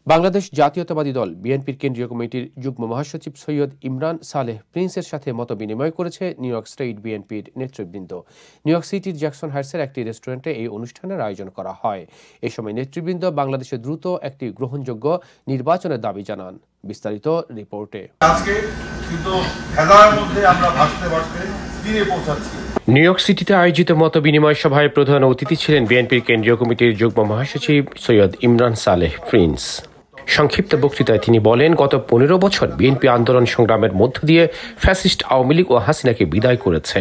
বাংলাদেশ জাতীয়তাবাদী দল বিএনপির কেন্দ্রীয় কমিটির যুগ্ম মহাসচিব সৈয়দ ইমরান সালেহ প্রিন্সের সাথে মতবিনিময় করেছে নিউ ইয়র্ক স্টেট বিএনপির নেতৃবৃন্দ। নিউ ইয়র্ক সিটির জ্যাকসন হাইটসের একটি রেস্টুরেন্টে এই অনুষ্ঠানের আয়োজন করা হয়। এ সময় নেতৃবৃন্দ বাংলাদেশে দ্রুত একটি গ্রহণযোগ্য নির্বাচনের দাবি জানান। বিস্তারিত রিপোর্টে। নিউ ইয়র্ক সিটিতে আয়োজিত মতবিনিময় সভায় প্রধান অতিথি ছিলেন বিএনপির কেন্দ্রীয় কমিটির যুগ্ম মহাসচিব সৈয়দ ইমরান সালেহ প্রিন্স। সংক্ষিপ্ত বক্তৃতায় তিনি বলেন, গত 15 বছর বিএনপি আন্দোলন সংগ্রামের মধ্য দিয়ে ফ্যাসিস্ট আওয়ামী লীগ ও হাসিনাকে বিদায় করেছে।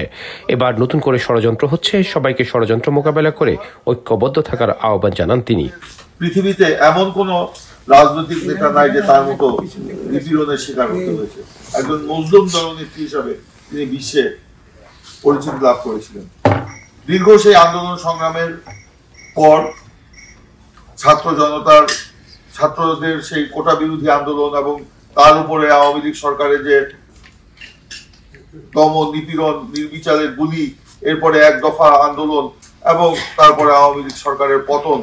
এবার নতুন করে ষড়যন্ত্র হচ্ছে, সবাইকে ষড়যন্ত্র মোকাবেলা করে ঐক্যবদ্ধ থাকার আহ্বান জানান তিনি। পৃথিবীতে এমন কোন রাজনৈতিক নেতা নাই যে তার মতো নিপীড়নের শিকার হতে হয়েছে। একজন মজলুম দলনেত্রী হিসাবে তিনি বিশ্বে পরিচিতি লাভ করেছিলেন। দীর্ঘ সেই আন্দোলন সংগ্রামের পর ছাত্রদের সেই কোটা বিরোধী আন্দোলন এবং তার উপরে আওয়ামী লীগ সরকারের যে দমন নিপীড়ন, নির্বিচারের গুলি, এরপরে এক দফা আন্দোলন এবং তারপরে আওয়ামী লীগ সরকারের পতন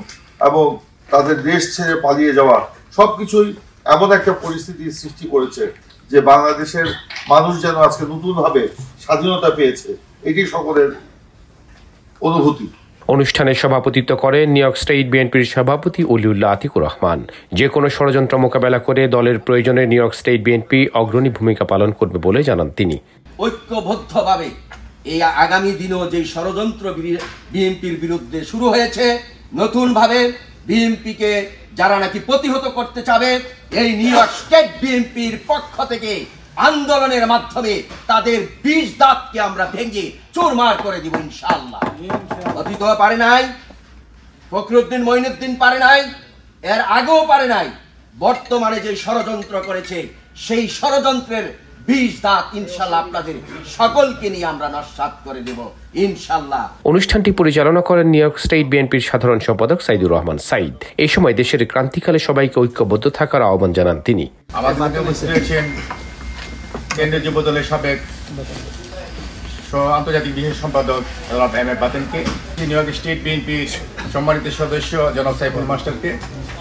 এবং তাদের দেশ ছেড়ে পালিয়ে যাওয়া, সবকিছুই এমন একটা পরিস্থিতির সৃষ্টি করেছে যে বাংলাদেশের মানুষ যেন আজকে নতুন ভাবে স্বাধীনতা পেয়েছে, এটি সকলের অনুভূতি। অনুষ্ঠানে সভাপতিত্ব করেন নিউ ইয়র্ক স্টেট বিএনপির সভাপতি অলিউল্লাহ আতিকুর রহমান। যে কোনো ষড়যন্ত্র মোকাবেলা করে দলের প্রয়োজনে নিউ ইয়র্ক স্টেট বিএনপি অগ্রণী ভূমিকা পালন করবে বলে জানান তিনি। ঐক্যবদ্ধভাবে এই আগামী দিনেও যে ষড়যন্ত্র বিএনপির বিরুদ্ধে শুরু হয়েছে, নতুনভাবে বিএনপিকে যারা নাকি প্রতিহত করতে চাবে, এই নিউ ইয়র্ক স্টেট বিএনপির পক্ষ থেকে আন্দোলনের মাধ্যমে তাদের 20 দাঁতকে আমরা ভেঙে চুরমার করে দিব ইনশাআল্লাহ। অতীত পারে নাই, ফখরুদ্দিন মঈনুদ্দিন পারে নাই, এর আগেও পারে নাই। বর্তমানে যে ষড়যন্ত্র করেছে সেই ষড়যন্ত্রের 20 দাঁত ইনশাআল্লাহ আপনাদের সকলকে নিয়ে আমরা নস্যাৎ করে দেব ইনশাআল্লাহ। অনুষ্ঠানটি পরিচালনা করেন নিউ ইয়র্ক স্টেট বিএনপির সাধারণ সম্পাদক সাইদুর রহমান সাইদ। এই সময় দেশের ক্রান্তিকালে সবাইকে ঐক্যবদ্ধ থাকার আহ্বান জানান তিনি। কেন্দ্রীয় যুব দলের সাবেক আন্তর্জাতিক বিশেষ সম্পাদক জনাব M A বাতেনকে, new York State বিএনপির সম্মানিত সদস্য জনাব সাইফুল মাস্টারকে,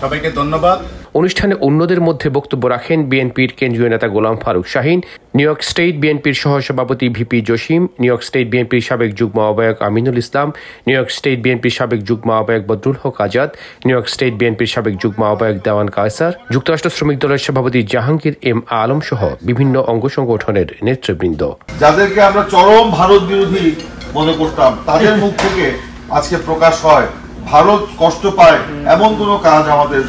সবাইকে ধন্যবাদ। অনুষ্ঠানে অন্যদের মধ্যে বক্তব্য রাখেন বিএনপির কেন্দ্রীয় নেতা Golam Faruk Shahin, New York State বিএনপির সহসভাপতি VP Jasim, New York State বিএনপির সাবেক যুগ্ম আহ্বায়ক Aminul Islam, New York State বিএনপির সাবেক যুগ্ম আহ্বায়ক Badrul Haque Azad, New York State বিএনপির সাবেক যুগ্ম আহ্বায়ক দেওয়ান কায়সার, যুক্তরাষ্ট্র শ্রমিক দলের সভাপতি জাহাঙ্গীর এম আলম সহ বিভিন্ন অঙ্গ সংগঠনের নেতৃবৃন্দ। যাদেরকে আমরা চরম ভারত বিরোধী মনে করতাম, তাদের মুখ থেকে আজকে প্রকাশ হয় ভারত কষ্ট পায় এমন কোনো কাজ আমাদের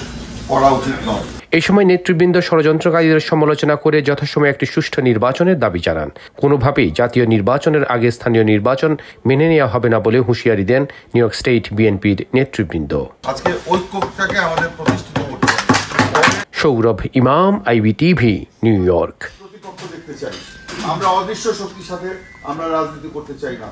করা উচিত নয়। এই সময় নেতৃবৃন্দ ষড়যন্ত্রকারীদের সমালোচনা করে যথাসময়ে একটি সুষ্ঠু নির্বাচনের দাবি জানান। কোনোভাবেই জাতীয় নির্বাচনের আগে স্থানীয় নির্বাচন মেনে নেওয়া হবে না বলে হুঁশিয়ারি দেন নিউ ইয়র্ক স্টেট বিএনপির নেতৃবৃন্দ। আজকে ঐক্যটাকে আমাদের প্রতিষ্ঠিত করতে হবে। সৌরভ ইমাম, IBTV, নিউ ইয়র্ক। প্রতিপক্ষ দেখতে চাই আমরা, অদৃশ্য শক্তির সাথে আমরা রাজনীতি করতে চাই না।